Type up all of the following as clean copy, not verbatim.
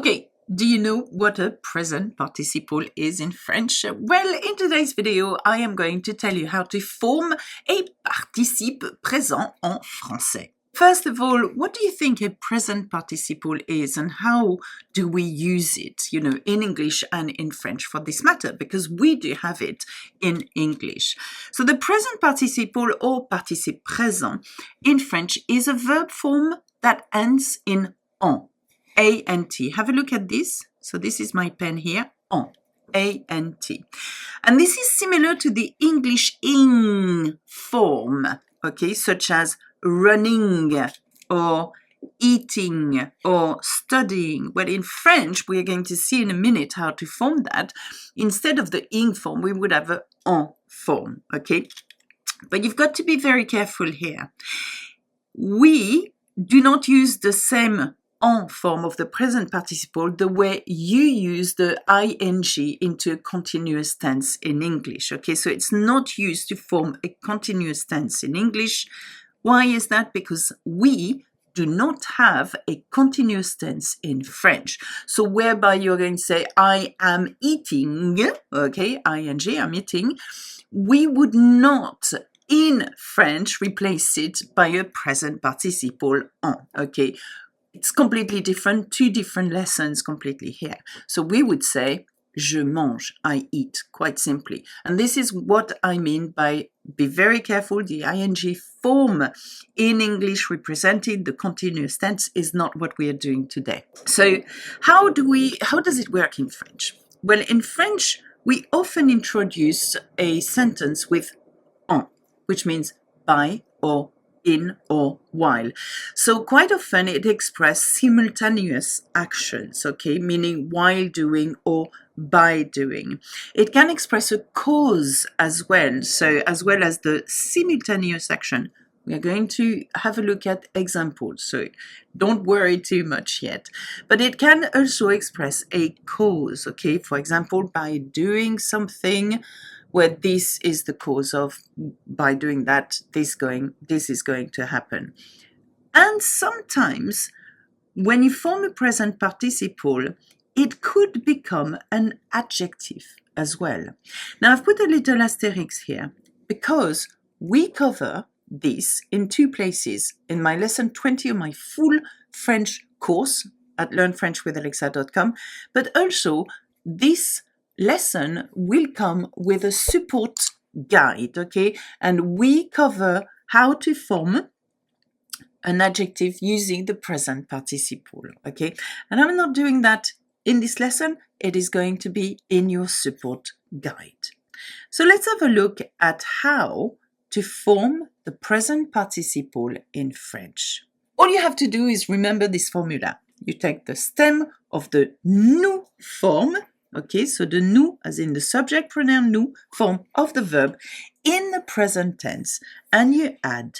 Okay, do you know what a present participle is in French? Well, in today's video, I am going to tell you how to form a participe présent en français. First of all, what do you think a present participle is and how do we use it, in English and in French for this matter, because we do have it in English. So the present participle or participe présent in French is a verb form that ends in en. A-N-T. Have a look at this. So this is my pen here. En. A-N-T. And this is similar to the English ing form, okay, such as running or eating or studying. Well, in French, we are going to see in a minute how to form that. Instead of the ing form, we would have a en form, okay? But you've got to be very careful here. We do not use the same en form of the present participle the way you use the ing into a continuous tense in English. Okay, so it's not used to form a continuous tense in English. Why is that? Because we do not have a continuous tense in French. So whereby you're going to say, I am eating, okay, ing, I'm eating, we would not in French replace it by a present participle en, okay? It's completely different, two different lessons completely here. So we would say, je mange, I eat, quite simply. And this is what I mean by be very careful, the ing form in English representing the continuous tense is not what we are doing today. So how does it work in French? Well, in French, we often introduce a sentence with en, which means by or in or while. So quite often it expresses simultaneous actions, okay, meaning while doing or by doing. It can express a cause as well, so as well as the simultaneous action. We are going to have a look at examples, so don't worry too much yet. But it can also express a cause, okay, for example, by doing something where this is the cause of, by doing that, this is going to happen. And sometimes when you form a present participle, it could become an adjective as well. Now I've put a little asterisk here because we cover this in two places in my lesson 20 of my full French course at learnfrenchwithalexa.com, but also this lesson will come with a support guide, okay? And we cover how to form an adjective using the present participle, okay? And I'm not doing that in this lesson. It is going to be in your support guide. So let's have a look at how to form the present participle in French. All you have to do is remember this formula. You take the stem of the nous form, okay, so the nous, as in the subject pronoun nous, form of the verb in the present tense, and you add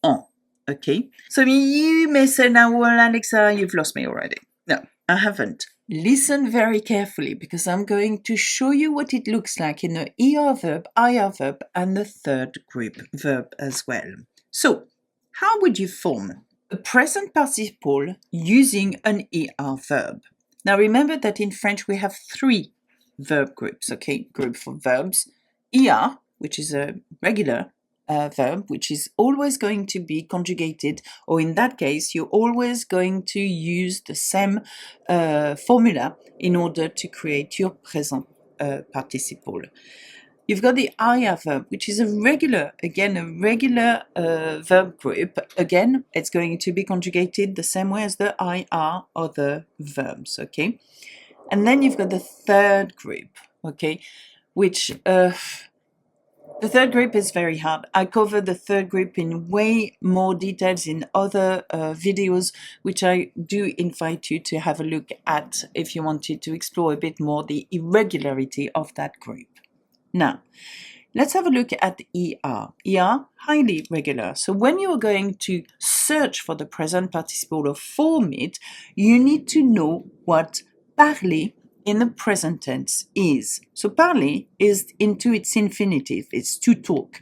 en, okay? So you may say now, well, Alexa, you've lost me already. No, I haven't. Listen very carefully because I'm going to show you what it looks like in the ER verb, IR verb, and the third group verb as well. So, how would you form a present participle using an ER verb? Now remember that in French we have three verb groups, okay? Group for verbs. ER, which is a regular verb, which is always going to be conjugated, or in that case, you're always going to use the same formula in order to create your present participle. You've got the IR verb, which is a regular verb group. Again, it's going to be conjugated the same way as the IR other verbs, okay? And then you've got the third group, okay, which the third group is very hard. I cover the third group in way more details in other videos, which I do invite you to have a look at if you wanted to explore a bit more the irregularity of that group. Now, let's have a look at ER. ER, highly regular. So when you're going to search for the present participle or form it, you need to know what parler in the present tense is. So parler is into its infinitive, it's to talk.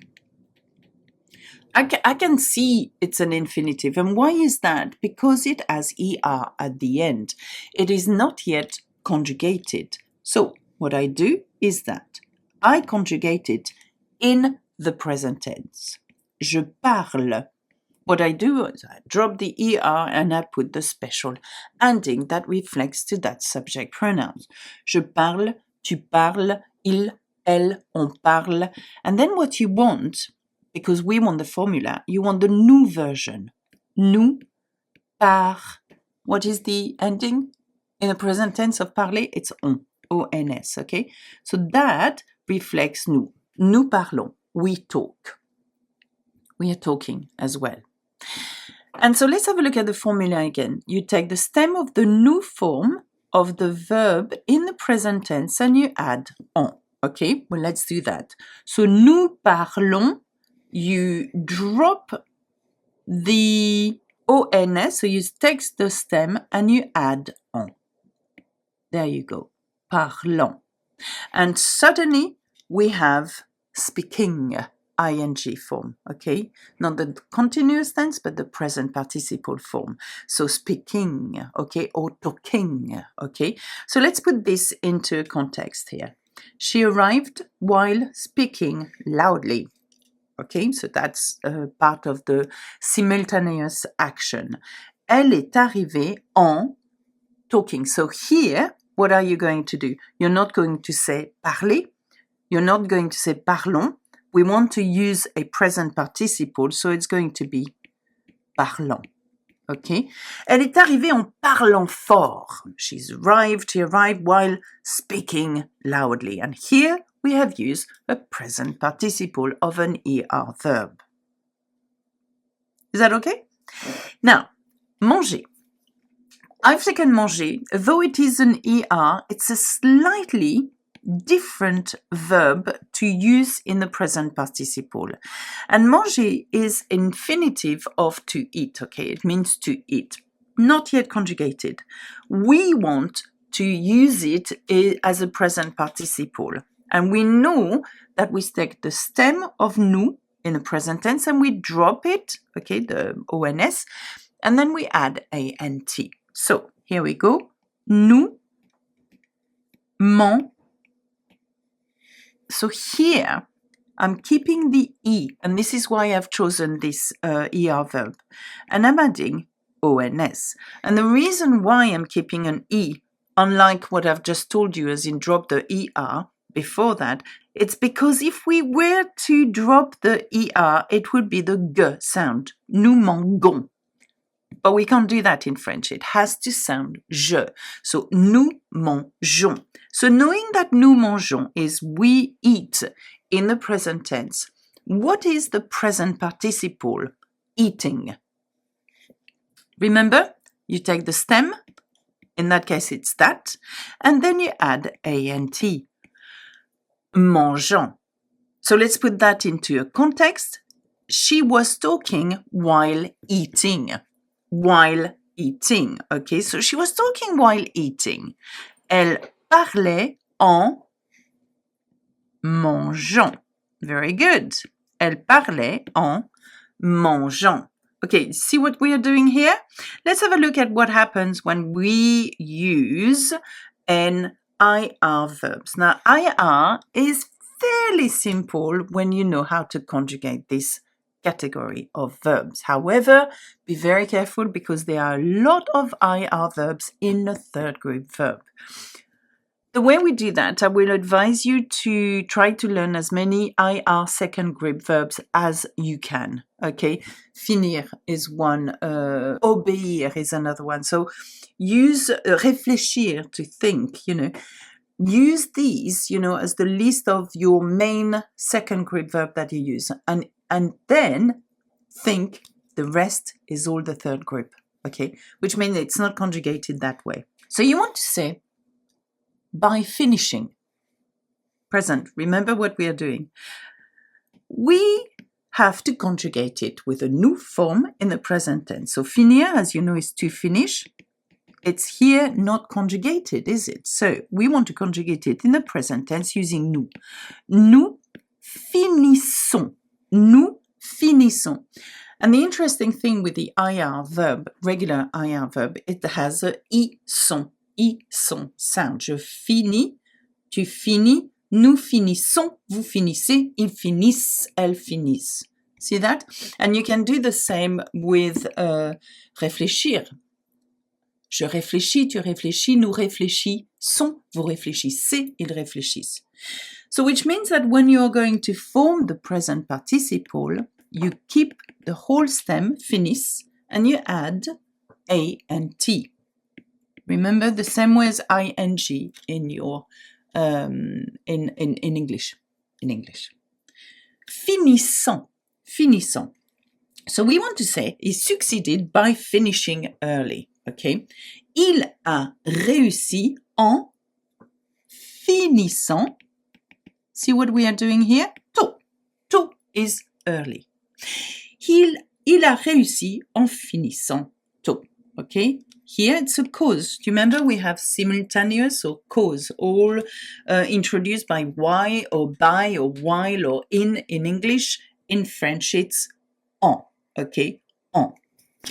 I can see it's an infinitive. And why is that? Because it has ER at the end. It is not yet conjugated. So what I do is that I conjugate it in the present tense. Je parle. What I do is I drop the ER and I put the special ending that reflects to that subject pronouns. Je parle, tu parles, il, elle, on parle. And then what you want, because we want the formula, you want the nous version. Nous, par. What is the ending? In the present tense of parler, it's on, O-N-S, okay? So that reflects nous. Nous parlons, we talk. We are talking as well. And so let's have a look at the formula again. You take the stem of the nous form of the verb in the present tense and you add on. Okay, well, let's do that. So nous parlons, you drop the ONS, so you take the stem and you add on. There you go, parlons. And suddenly we have speaking, ing form, okay? Not the continuous tense, but the present participle form. So speaking, okay, or talking, okay? So let's put this into a context here. She arrived while speaking loudly. Okay, so that's part of the simultaneous action. Elle est arrivée en talking. So here, what are you going to do? You're not going to say parler. You're not going to say parlons. We want to use a present participle, so it's going to be parlant. Okay? Elle est arrivée en parlant fort. She arrived while speaking loudly. And here we have used a present participle of an ER verb. Is that okay? Now, manger. I've taken manger. Though it is an ER, it's a slightly different verb to use in the present participle. And manger is infinitive of to eat, okay? It means to eat, not yet conjugated. We want to use it as a present participle. And we know that we take the stem of nous in the present tense and we drop it, okay, the ONS, and then we add ANT. So here we go. Nous mangeons. So here, I'm keeping the E, and this is why I've chosen this ER verb, and I'm adding ONS. And the reason why I'm keeping an E, unlike what I've just told you as in drop the ER before that, it's because if we were to drop the ER, it would be the G sound. Nous mangeons. But we can't do that in French. It has to sound je. So, nous mangeons. So, knowing that nous mangeons is we eat in the present tense, what is the present participle? Eating. Remember, you take the stem, in that case it's that, and then you add ANT. Mangeons. So, let's put that into a context. She was talking while eating. While eating. Okay, so she was talking while eating. Elle parlait en mangeant. Very good. Elle parlait en mangeant. Okay, see what we are doing here? Let's have a look at what happens when we use an IR verbs. Now, IR is fairly simple when you know how to conjugate this category of verbs. However, be very careful because there are a lot of IR verbs in the third group verb. The way we do that, I will advise you to try to learn as many IR second group verbs as you can. Okay, finir is one, obéir is another one. So use réfléchir, to think, use these, as the list of your main second group verb that you use. And then think the rest is all the third group, okay? Which means it's not conjugated that way. So you want to say, by finishing, present, remember what we are doing. We have to conjugate it with a nous form in the present tense. So finir, as you know, is to finish. It's here not conjugated, is it? So we want to conjugate it in the present tense using nous. Nous finissons. Nous finissons. And the interesting thing with the IR verb, regular IR verb, it has a I son sound. Je finis, tu finis, nous finissons, vous finissez, ils finissent, elles finissent. See that? And you can do the same with réfléchir. Je réfléchis, tu réfléchis, nous réfléchissons, vous réfléchissez, ils réfléchissent. So which means that when you're going to form the present participle, you keep the whole stem, finis, and you add A and T. Remember the same way as ing in your in English. In English. Finissant. Finissant. So we want to say he succeeded by finishing early. Okay. Il a réussi en finissant. See what we are doing here? Tôt. Tôt is early. Il a réussi en finissant tôt. Okay? Here it's a cause. Do you remember we have simultaneous or cause, all introduced by y or by or while or in English. In French it's en. Okay? En.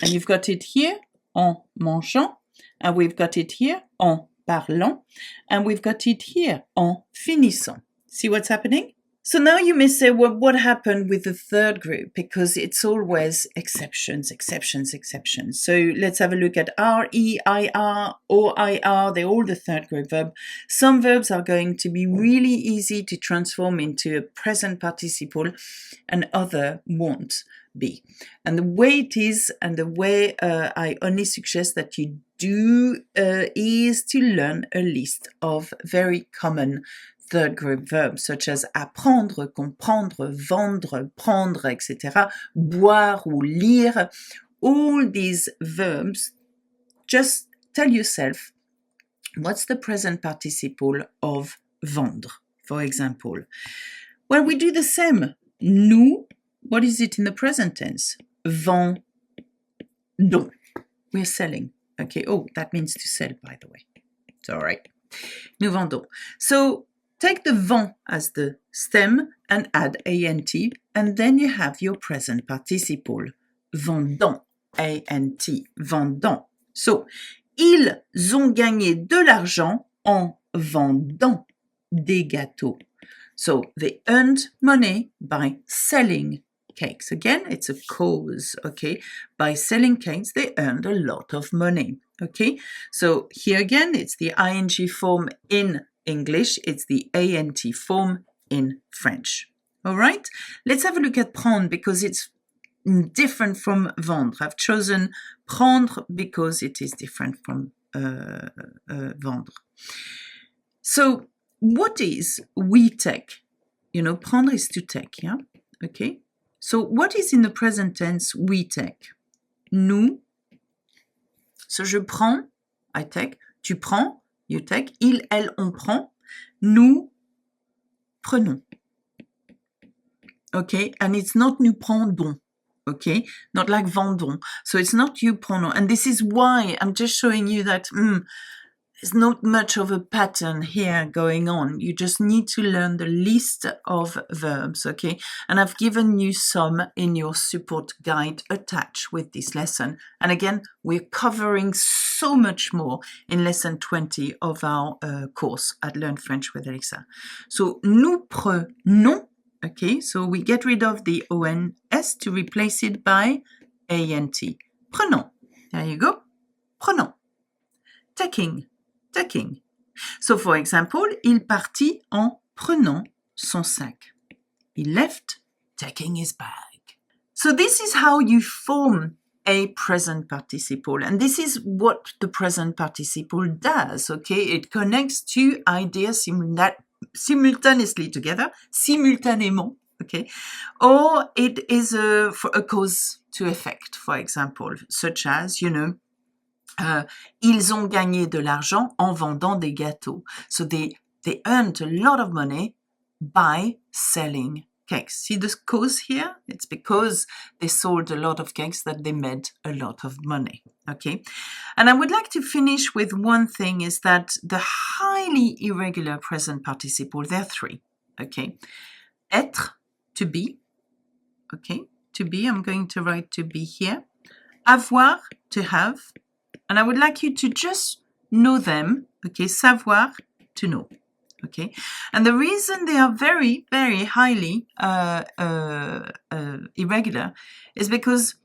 And you've got it here, en mangeant. And we've got it here, en parlant. And we've got it here, en finissant. See what's happening? So now you may say, well, what happened with the third group? Because it's always exceptions. So let's have a look at RE, IR, OIR. They're all the third group verb. Some verbs are going to be really easy to transform into a present participle and other won't be. And the way it is and the way I only suggest that you do is to learn a list of very common third group verbs such as apprendre, comprendre, vendre, prendre, etc., boire ou lire. All these verbs, just tell yourself, what's the present participle of vendre, for example? Well, we do the same. Nous, what is it in the present tense? Vendons. We're selling. Okay, oh, that means to sell, by the way. It's all right. Nous vendons. So, take the vend as the stem and add ant, and then you have your present participle. Vendant, ant, vendant. So, ils ont gagné de l'argent en vendant des gâteaux. So, they earned money by selling cakes. Again, it's a cause, okay? By selling cakes, they earned a lot of money, okay? So, here again, it's the ing form in English, it's the ANT form in French. All right? Let's have a look at prendre because it's different from vendre. I've chosen prendre because it is different from vendre. So, what is we take? You know, prendre is to take, yeah? Okay? So, what is in the present tense we take? Nous. So, je prends, I take. Tu prends, you take. Il, elle, on prend. Nous prenons. Okay? And it's not nous prendons. Okay? Not like vendons. So it's not you prenons. And this is why I'm just showing you that there's not much of a pattern here going on. You just need to learn the list of verbs, okay? And I've given you some in your support guide attached with this lesson. And again, we're covering so much more in lesson 20 of our course at Learn French with Alexa. So, nous prenons, okay? So we get rid of the ONS to replace it by ANT. Prenons. There you go. Prenons. Taking. So, for example, il partit en prenant son sac. He left, taking his bag. So, this is how you form a present participle. And this is what the present participle does, okay? It connects two ideas simultaneously together, simultanément, okay? Or it is a cause to effect, for example, such as, you know, ils ont gagné de l'argent en vendant des gâteaux. So they earned a lot of money by selling cakes. See the cause here? It's because they sold a lot of cakes that they made a lot of money. Okay? And I would like to finish with one thing is that the highly irregular present participle, there are three. Okay? Être, to be. Okay? to be. I'm going to write to be here. Avoir, to have. And I would like you to just know them. Okay, savoir, to know. Okay, and the reason they are very, very highly irregular is because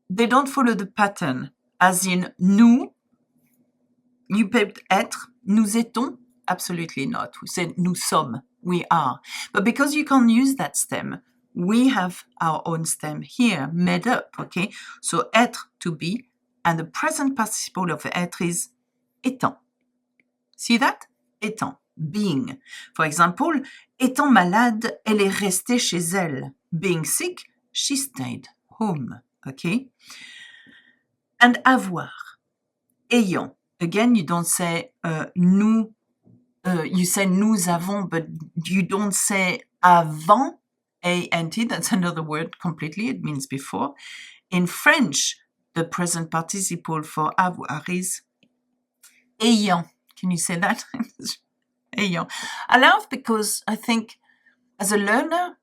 they don't follow the pattern, as in nous, you put être, nous étons, absolutely not. We said nous sommes, we are. But because you can't use that stem, we have our own stem here, made up, okay? So être, to be, and the present participle of être is étant. See that? Étant, being. For example, étant malade, elle est restée chez elle. Being sick, she stayed home. Okay? And avoir, ayant. Again, you don't say nous, you say nous avons, but you don't say avant, A-N-T, that's another word completely, it means before. In French, the present participle for avoir is ayant. Can you say that? Ayant. I laugh because I think as a learner,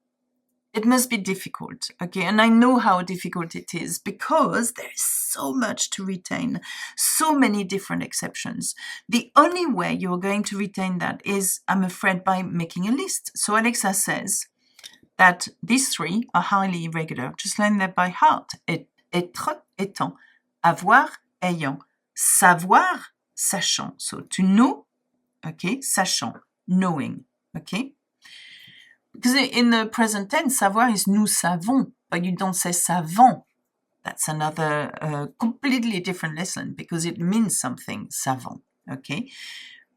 it must be difficult, okay? And I know how difficult it is because there is so much to retain, so many different exceptions. The only way you're going to retain that is, I'm afraid, by making a list. So Alexa says that these three are highly irregular. Just learn that by heart. Être, étant, avoir, ayant, savoir, sachant. So to know, okay, sachant, knowing, okay? Because in the present tense, savoir is nous savons, but you don't say savant. That's another completely different lesson because it means something, savant, okay?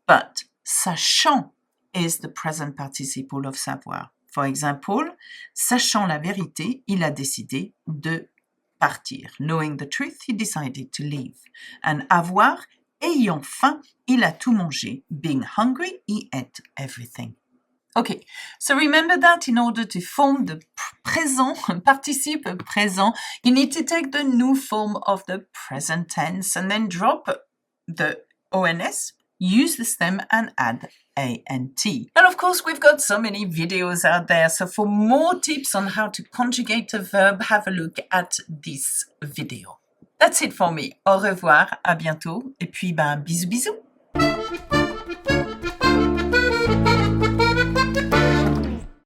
But sachant is the present participle of savoir. For example, sachant la vérité, il a décidé de partir. Knowing the truth, he decided to leave. And avoir, ayant faim, il a tout mangé. Being hungry, he ate everything. Okay, so remember that in order to form the présent, participe présent, you need to take the new form of the present tense and then drop the ONS, use the stem and add ANT. And of course, we've got so many videos out there. So for more tips on how to conjugate a verb, have a look at this video. That's it for me. Au revoir, à bientôt. Et puis, bisous bisous.